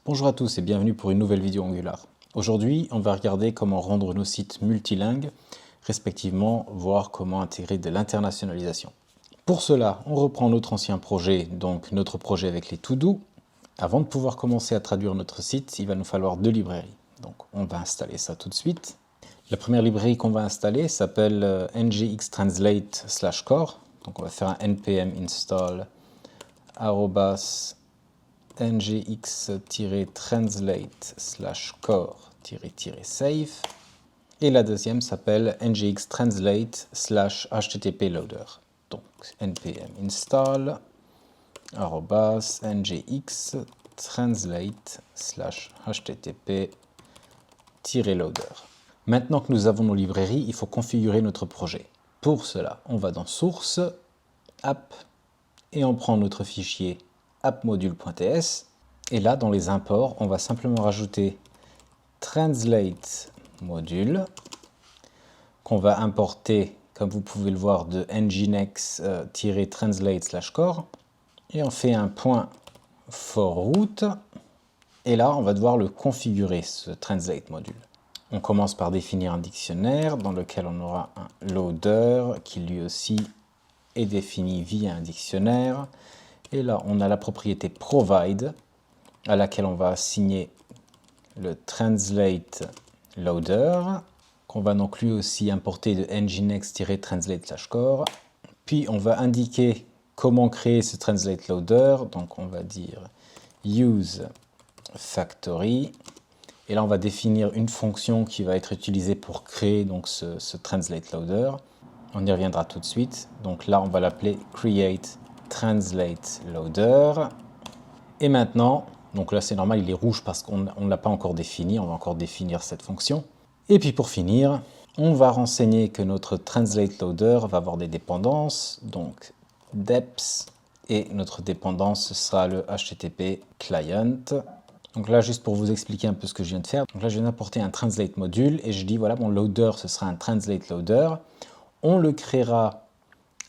Bonjour à tous et bienvenue pour une nouvelle vidéo Angular. Aujourd'hui, on va regarder comment rendre nos sites multilingues, respectivement voir comment intégrer de l'internationalisation. Pour cela, on reprend notre ancien projet, donc notre projet avec les to-do. Avant de pouvoir commencer à traduire notre site, il va nous falloir deux librairies. Donc on va installer ça tout de suite. La première librairie qu'on va installer s'appelle ngxtranslate/core. Donc on va faire un npm install ngx-translate/core-save et la deuxième s'appelle ngxtranslate/http-loader. Donc npm install ngxtranslate/http-loader. Maintenant que nous avons nos librairies, il faut configurer notre projet. Pour cela, on va dans Source, App, et on prend notre fichier appmodule.ts. Et là, dans les imports, on va simplement rajouter translate module qu'on va importer, comme vous pouvez le voir, de nginx-translate/core. Et on fait un point for root. Et là, on va devoir le configurer, ce translate module. On commence par définir un dictionnaire dans lequel on aura un loader qui lui aussi est défini via un dictionnaire. Et là, on a la propriété provide à laquelle on va assigner le translate loader qu'on va donc lui aussi importer de nginx-translate/core. Puis on va indiquer comment créer ce translate loader. Donc on va dire use factory. Et là on va définir une fonction qui va être utilisée pour créer donc ce translate loader. On y reviendra tout de suite. Donc là on va l'appeler create translate loader. Et maintenant, donc là c'est normal, il est rouge parce qu'on ne l'a pas encore défini, on va encore définir cette fonction. Et puis pour finir, on va renseigner que notre translate loader va avoir des dépendances, donc deps, et notre dépendance ce sera le HTTP client. Donc là, juste pour vous expliquer un peu ce que je viens de faire, donc là je viens d'apporter un translate module et je dis voilà, mon loader ce sera un translate loader. On le créera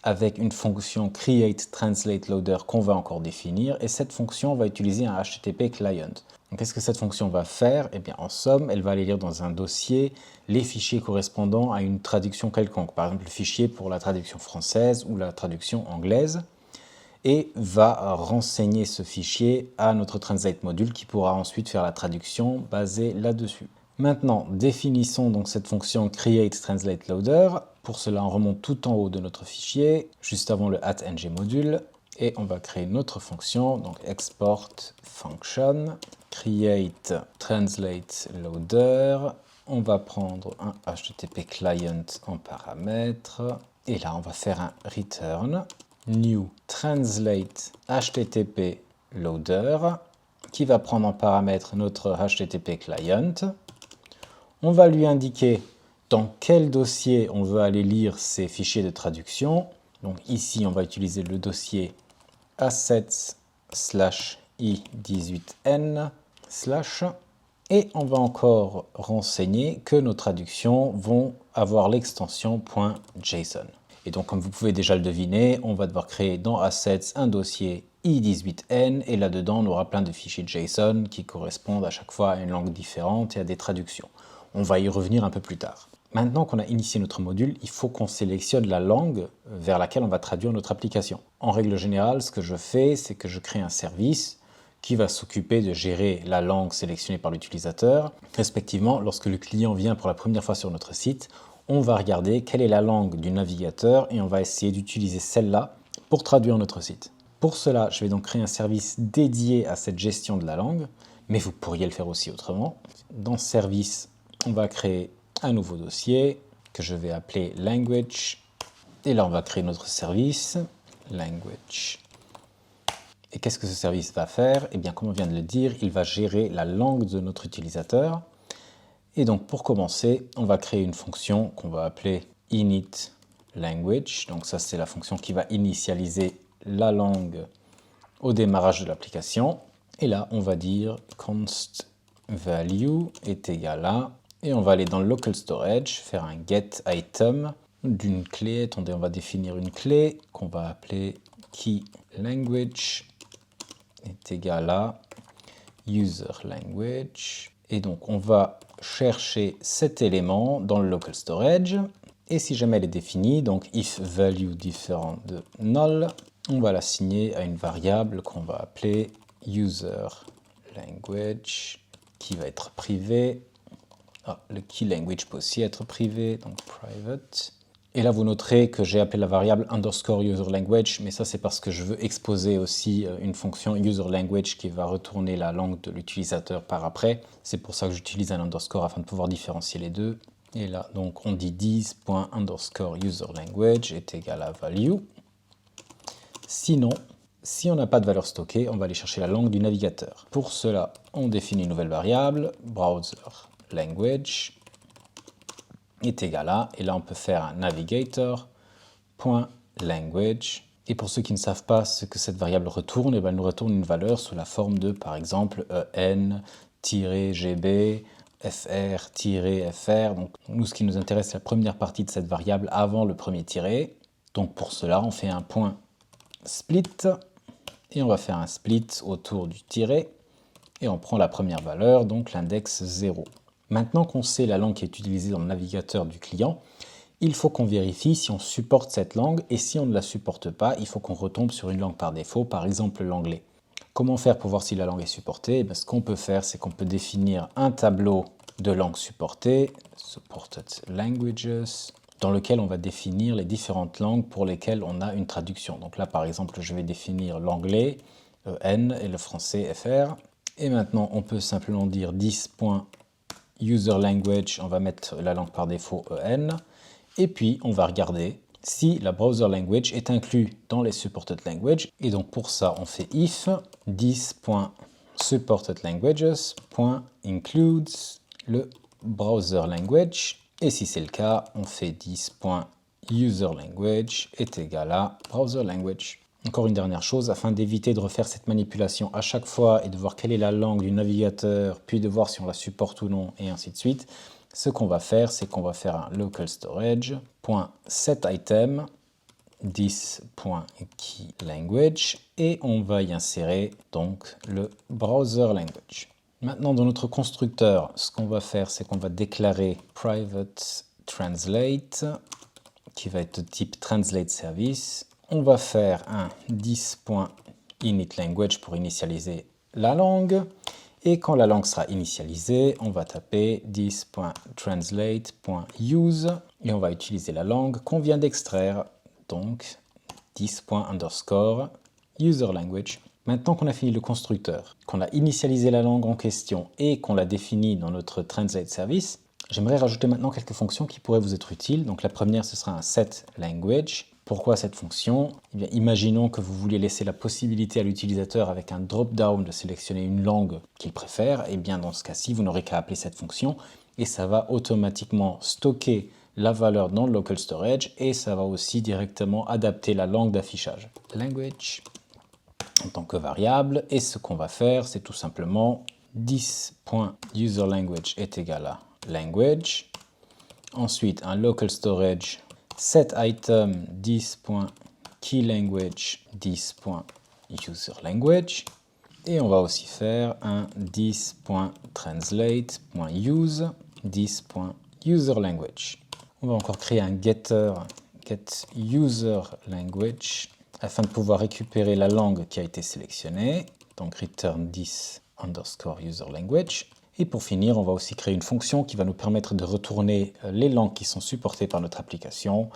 avec une fonction create translate loader qu'on va encore définir et cette fonction va utiliser un HTTP client. Donc qu'est-ce que cette fonction va faire? Eh bien en somme, elle va aller lire dans un dossier les fichiers correspondant à une traduction quelconque, par exemple le fichier pour la traduction française ou la traduction anglaise, et va renseigner ce fichier à notre translate module qui pourra ensuite faire la traduction basée là-dessus. Maintenant, définissons donc cette fonction create translate loader. Pour cela, on remonte tout en haut de notre fichier, juste avant le @ngModule, et on va créer notre fonction, donc export function create translate loader. On va prendre un HTTP client en paramètre, et là on va faire un return new translate HTTP loader qui va prendre en paramètre notre HTTP client. On va lui indiquer dans quel dossier on veut aller lire ces fichiers de traduction. Donc ici, on va utiliser le dossier assets/i18n/ et on va encore renseigner que nos traductions vont avoir l'extension .json. Et donc, comme vous pouvez déjà le deviner, on va devoir créer dans Assets un dossier i18n et là-dedans, on aura plein de fichiers JSON qui correspondent à chaque fois à une langue différente et à des traductions. On va y revenir un peu plus tard. Maintenant qu'on a initié notre module, il faut qu'on sélectionne la langue vers laquelle on va traduire notre application. En règle générale, ce que je fais, c'est que je crée un service qui va s'occuper de gérer la langue sélectionnée par l'utilisateur. Respectivement, lorsque le client vient pour la première fois sur notre site, on va regarder quelle est la langue du navigateur et on va essayer d'utiliser celle-là pour traduire notre site. Pour cela, je vais donc créer un service dédié à cette gestion de la langue, mais vous pourriez le faire aussi autrement. Dans ce service, on va créer un nouveau dossier que je vais appeler language. Et là, on va créer notre service, language. Et qu'est-ce que ce service va faire? Eh bien, comme on vient de le dire, il va gérer la langue de notre utilisateur. Et donc, pour commencer, on va créer une fonction qu'on va appeler init language. Donc ça, c'est la fonction qui va initialiser la langue au démarrage de l'application. Et là, on va dire const value est égal à, et on va aller dans le local storage, faire un get item d'une clé. Attendez, on va définir une clé qu'on va appeler key language est égal à user language. Et donc, on va chercher cet élément dans le local storage. Et si jamais elle est définie, donc if value différent de null, on va l'assigner à une variable qu'on va appeler user language, qui va être privée. Le key language peut aussi être privé, donc private. Et là, vous noterez que j'ai appelé la variable underscore user language, mais ça, c'est parce que je veux exposer aussi une fonction user language qui va retourner la langue de l'utilisateur par après. C'est pour ça que j'utilise un underscore afin de pouvoir différencier les deux. Et là, donc, on dit this.underscore user language est égal à value. Sinon, si on n'a pas de valeur stockée, on va aller chercher la langue du navigateur. Pour cela, on définit une nouvelle variable, browser language est égal à, et là on peut faire un navigator.language. Et pour ceux qui ne savent pas ce que cette variable retourne, elle nous retourne une valeur sous la forme de, par exemple, en-gb, fr-fr. Donc nous, ce qui nous intéresse, c'est la première partie de cette variable avant le premier tiré. Donc pour cela, on fait un point split, et on va faire un split autour du tiré, et on prend la première valeur, donc l'index 0. Maintenant qu'on sait la langue qui est utilisée dans le navigateur du client, il faut qu'on vérifie si on supporte cette langue, et si on ne la supporte pas, il faut qu'on retombe sur une langue par défaut, par exemple l'anglais. Comment faire pour voir si la langue est supportée? Ce qu'on peut faire, c'est qu'on peut définir un tableau de langues supportées, supported languages, dans lequel on va définir les différentes langues pour lesquelles on a une traduction. Donc là, par exemple, je vais définir l'anglais, EN, et le français, FR. Et maintenant, on peut simplement dire 10.user language, on va mettre la langue par défaut EN, et puis on va regarder si la browser language est inclus dans les supported languages. Et donc pour ça, on fait if 10.supportedlanguages.includes le browser language. Et si c'est le cas, on fait 10.userLanguage est égal à browser language. Encore une dernière chose, afin d'éviter de refaire cette manipulation à chaque fois et de voir quelle est la langue du navigateur, puis de voir si on la supporte ou non, et ainsi de suite, ce qu'on va faire, c'est qu'on va faire un local storage.setItem 10.keyLanguage et on va y insérer donc le browser language. Maintenant, dans notre constructeur, ce qu'on va faire, c'est qu'on va déclarer private translate qui va être de type translate service. On va faire un 10.initLanguage pour initialiser la langue. Et quand la langue sera initialisée, on va taper 10.translate.use et on va utiliser la langue qu'on vient d'extraire, donc 10._userLanguage. Maintenant qu'on a fini le constructeur, qu'on a initialisé la langue en question et qu'on l'a définie dans notre translate service, j'aimerais rajouter maintenant quelques fonctions qui pourraient vous être utiles. Donc la première, ce sera un setLanguage. Pourquoi cette fonction? Eh bien, imaginons que vous vouliez laisser la possibilité à l'utilisateur avec un drop-down de sélectionner une langue qu'il préfère. Et bien dans ce cas-ci, vous n'aurez qu'à appeler cette fonction et ça va automatiquement stocker la valeur dans le local storage et ça va aussi directement adapter la langue d'affichage. Language en tant que variable, et ce qu'on va faire, c'est tout simplement 10.userLanguage est égal à language. Ensuite, un local storage setItem 10.keyLanguage 10.userLanguage. Et on va aussi faire un 10.translate.use 10.userLanguage. On va encore créer un getter getUserLanguage afin de pouvoir récupérer la langue qui a été sélectionnée. Donc return 10_userLanguage. Et pour finir, on va aussi créer une fonction qui va nous permettre de retourner les langues qui sont supportées par notre application.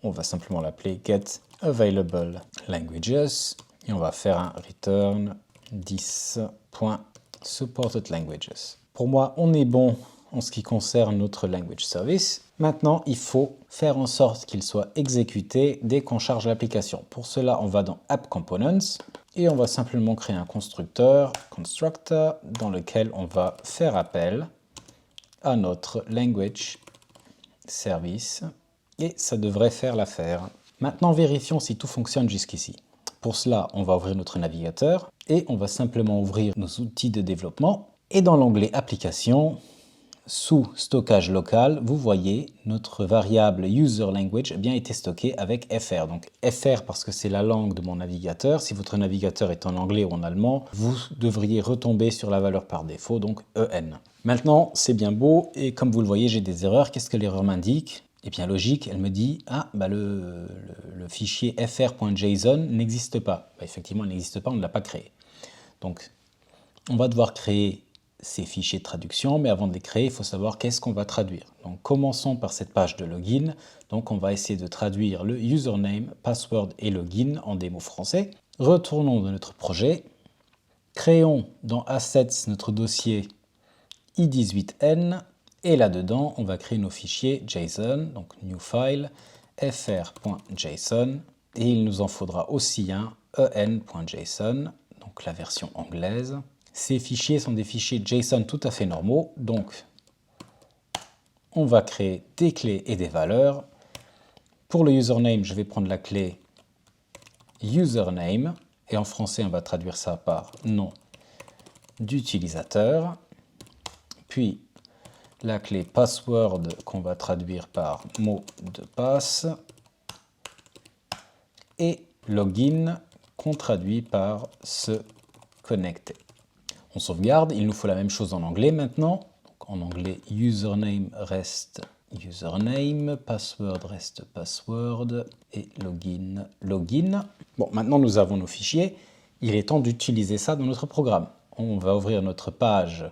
On va simplement l'appeler getAvailableLanguages et on va faire un return 10.supportedLanguages. Pour moi, on est bon en ce qui concerne notre language service. Maintenant, il faut faire en sorte qu'il soit exécuté dès qu'on charge l'application. Pour cela, on va dans App Components et on va simplement créer un constructeur, constructor, dans lequel on va faire appel à notre language service et ça devrait faire l'affaire. Maintenant, vérifions si tout fonctionne jusqu'ici. Pour cela, on va ouvrir notre navigateur et on va simplement ouvrir nos outils de développement et dans l'onglet Applications, sous stockage local, vous voyez notre variable user language a bien été stockée avec fr. Donc fr parce que c'est la langue de mon navigateur. Si votre navigateur est en anglais ou en allemand, vous devriez retomber sur la valeur par défaut, donc en. Maintenant, c'est bien beau et comme vous le voyez, j'ai des erreurs. Qu'est-ce que l'erreur m'indique? Eh bien logique, elle me dit « Ah, bah le fichier fr.json n'existe pas. » Effectivement, il n'existe pas, on ne l'a pas créé. Donc, on va devoir créer ces fichiers de traduction, mais avant de les créer, il faut savoir qu'est-ce qu'on va traduire. Donc, commençons par cette page de login. Donc, on va essayer de traduire le username, password et login en des mots français. Retournons dans notre projet. Créons dans Assets notre dossier i18n. Et là-dedans, on va créer nos fichiers JSON, donc new file, fr.json. Et il nous en faudra aussi un en.json, donc la version anglaise. Ces fichiers sont des fichiers JSON tout à fait normaux, donc on va créer des clés et des valeurs. Pour le username, je vais prendre la clé username, et en français, on va traduire ça par nom d'utilisateur. Puis la clé password qu'on va traduire par mot de passe. Et login qu'on traduit par se connecter. On sauvegarde, il nous faut la même chose en anglais maintenant. Donc en anglais, username reste username, password reste password et login, login. Bon, maintenant nous avons nos fichiers. Il est temps d'utiliser ça dans notre programme. On va ouvrir notre page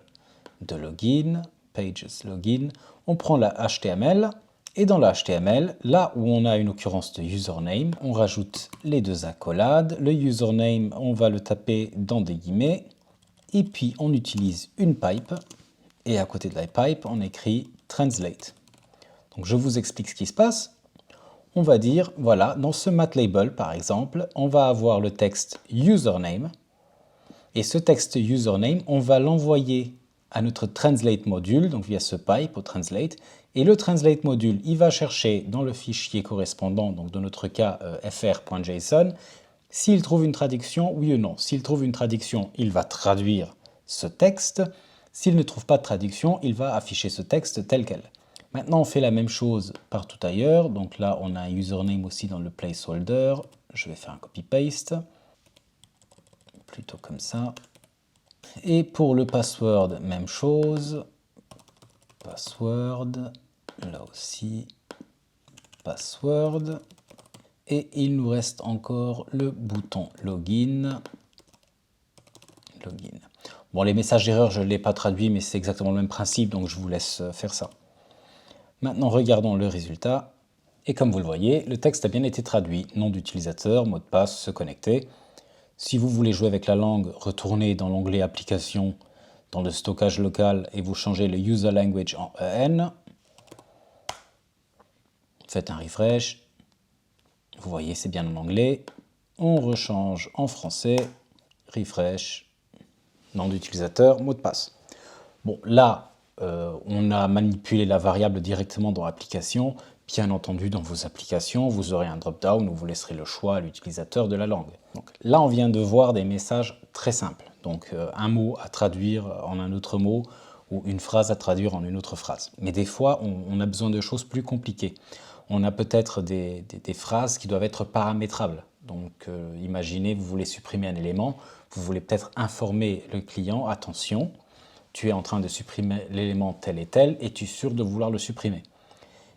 de login, pages login. On prend la HTML et dans la HTML, là où on a une occurrence de username, on rajoute les deux accolades. Le username, on va le taper dans des guillemets. Et puis, on utilise une pipe, et à côté de la pipe, on écrit translate. Donc, je vous explique ce qui se passe. On va dire, voilà, dans ce matlabel, par exemple, on va avoir le texte username, et ce texte username, on va l'envoyer à notre translate module, donc via ce pipe au translate, et le translate module, il va chercher dans le fichier correspondant, donc dans notre cas fr.json, s'il trouve une traduction, oui ou non. S'il trouve une traduction, il va traduire ce texte. S'il ne trouve pas de traduction, il va afficher ce texte tel quel. Maintenant, on fait la même chose partout ailleurs. Donc là, on a un username aussi dans le placeholder. Je vais faire un copy-paste. Plutôt comme ça. Et pour le password, même chose. Password. Là aussi, password. Et il nous reste encore le bouton login. Login. Bon, les messages d'erreur, je ne l'ai pas traduit, mais c'est exactement le même principe, donc je vous laisse faire ça. Maintenant, regardons le résultat. Et comme vous le voyez, le texte a bien été traduit. Nom d'utilisateur, mot de passe, se connecter. Si vous voulez jouer avec la langue, retournez dans l'onglet Applications, dans le stockage local, et vous changez le User Language en EN. Faites un refresh. Vous voyez, c'est bien en anglais. On rechange en français. Refresh. Nom d'utilisateur, mot de passe. Bon, là, on a manipulé la variable directement dans l'application. Bien entendu, dans vos applications, vous aurez un drop-down où vous laisserez le choix à l'utilisateur de la langue. Donc, là, on vient de voir des messages très simples. Donc, un mot à traduire en un autre mot ou une phrase à traduire en une autre phrase. Mais des fois, on a besoin de choses plus compliquées. On a peut-être des phrases qui doivent être paramétrables. Donc, imaginez, vous voulez supprimer un élément, vous voulez peut-être informer le client, attention, tu es en train de supprimer l'élément tel et tel, et tu es sûr de vouloir le supprimer.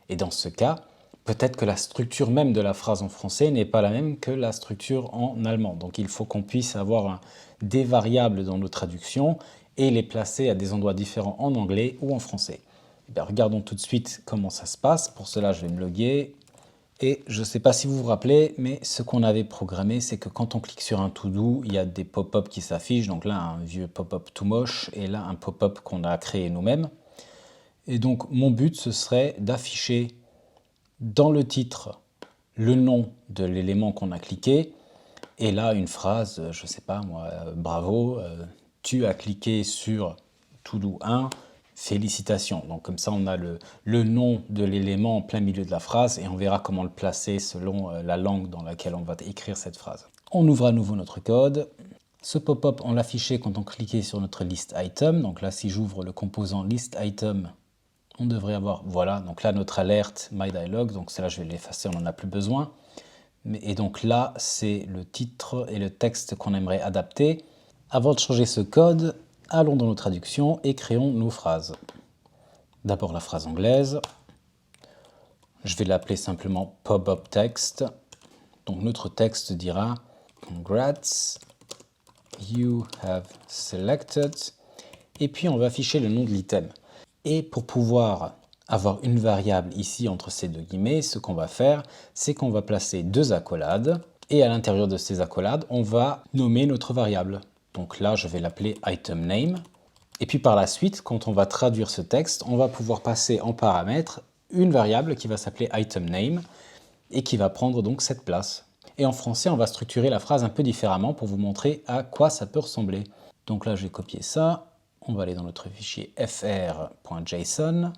Et dans ce cas, peut-être que la structure même de la phrase en français n'est pas la même que la structure en allemand. Donc il faut qu'on puisse avoir des variables dans nos traductions et les placer à des endroits différents en anglais ou en français. Et bien, regardons tout de suite comment ça se passe. Pour cela, je vais me loguer. Et je ne sais pas si vous vous rappelez, mais ce qu'on avait programmé, c'est que quand on clique sur un to-do, il y a des pop-up qui s'affichent. Donc là, un vieux pop-up tout moche, et là, un pop-up qu'on a créé nous-mêmes. Et donc, mon but, ce serait d'afficher dans le titre le nom de l'élément qu'on a cliqué, et là, une phrase, je ne sais pas moi, bravo, tu as cliqué sur to-do 1, félicitations. Donc comme ça, on a le nom de l'élément en plein milieu de la phrase et on verra comment le placer selon la langue dans laquelle on va écrire cette phrase. On ouvre à nouveau notre code. Ce pop-up, on l'affichait quand on cliquait sur notre list item. Donc là, si j'ouvre le composant list item, on devrait avoir, voilà, donc là notre alerte My Dialog, donc celle-là je vais l'effacer, on n'en a plus besoin. Et donc là, c'est le titre et le texte qu'on aimerait adapter. Avant de changer ce code, allons dans nos traductions et créons nos phrases. D'abord la phrase anglaise. Je vais l'appeler simplement pop-up text. Donc notre texte dira Congrats, you have selected. Et puis on va afficher le nom de l'item. Et pour pouvoir avoir une variable ici entre ces deux guillemets, ce qu'on va faire, c'est qu'on va placer deux accolades. Et à l'intérieur de ces accolades, on va nommer notre variable. Donc là, je vais l'appeler item name. Et puis par la suite, quand on va traduire ce texte, on va pouvoir passer en paramètre une variable qui va s'appeler item name et qui va prendre donc cette place. Et en français, on va structurer la phrase un peu différemment pour vous montrer à quoi ça peut ressembler. Donc là, je vais copier ça. On va aller dans notre fichier fr.json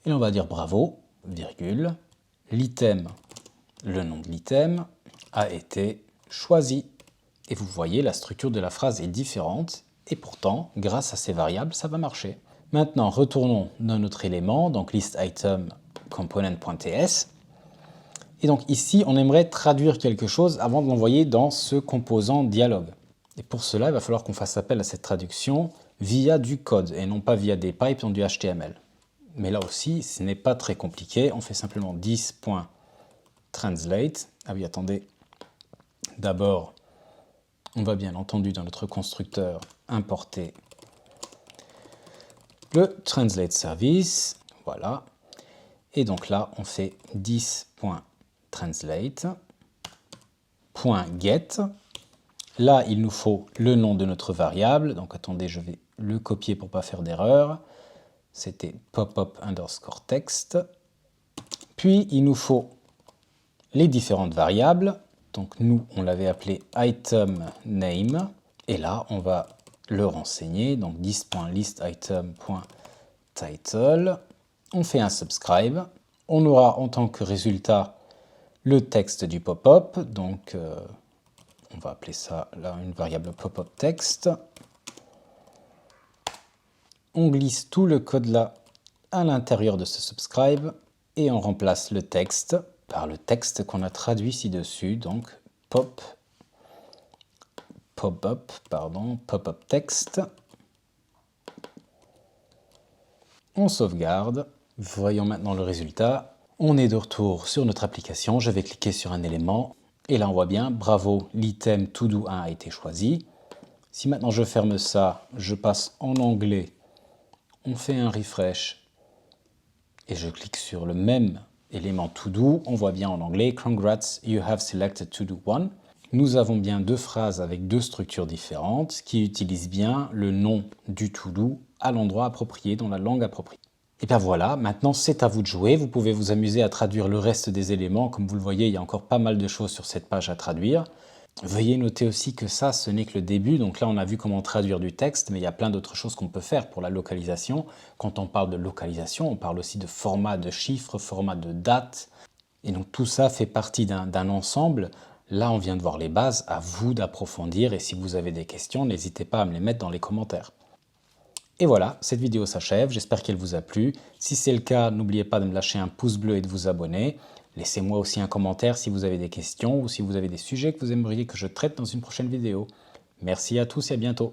et on va dire bravo, virgule, l'item, le nom de l'item, a été choisi. Et vous voyez, la structure de la phrase est différente et pourtant, grâce à ces variables, ça va marcher. Maintenant, retournons dans notre élément, donc listItem component.ts. Et donc ici, on aimerait traduire quelque chose avant de l'envoyer dans ce composant dialogue. Et pour cela, il va falloir qu'on fasse appel à cette traduction via du code et non pas via des pipes dans du HTML. Mais là aussi, ce n'est pas très compliqué. On fait simplement 10.translate. Ah oui, attendez. D'abord, on va bien entendu dans notre constructeur importer le translate service. Voilà. Et donc là, on fait 10.translate.get. Là, il nous faut le nom de notre variable. Donc attendez, je vais le copier pour ne pas faire d'erreur. C'était pop-up underscore text. Puis, il nous faut les différentes variables. Donc nous, on l'avait appelé item name. Et là, on va le renseigner. Donc 10.listItem.title. On fait un subscribe. On aura en tant que résultat le texte du pop-up. Donc on va appeler ça là une variable pop-up text. On glisse tout le code là à l'intérieur de ce subscribe et on remplace le texte par le texte qu'on a traduit ci-dessus, donc pop-up text. On sauvegarde. Voyons maintenant le résultat. On est de retour sur notre application. Je vais cliquer sur un élément et là on voit bien, bravo, l'item to-do 1 a été choisi. Si maintenant je ferme ça, je passe en anglais. On fait un refresh et je clique sur le même élément to do, on voit bien en anglais Congrats, you have selected to do 1. Nous avons bien deux phrases avec deux structures différentes qui utilisent bien le nom du to do à l'endroit approprié, dans la langue appropriée. Et bien voilà, maintenant c'est à vous de jouer, vous pouvez vous amuser à traduire le reste des éléments, comme vous le voyez il y a encore pas mal de choses sur cette page à traduire. Veuillez noter aussi que ça, ce n'est que le début. Donc là, on a vu comment traduire du texte, mais il y a plein d'autres choses qu'on peut faire pour la localisation. Quand on parle de localisation, on parle aussi de format de chiffres, format de date. Et donc tout ça fait partie d'un ensemble. Là, on vient de voir les bases. À vous d'approfondir. Et si vous avez des questions, n'hésitez pas à me les mettre dans les commentaires. Et voilà, cette vidéo s'achève. J'espère qu'elle vous a plu. Si c'est le cas, n'oubliez pas de me lâcher un pouce bleu et de vous abonner. Laissez-moi aussi un commentaire si vous avez des questions ou si vous avez des sujets que vous aimeriez que je traite dans une prochaine vidéo. Merci à tous et à bientôt.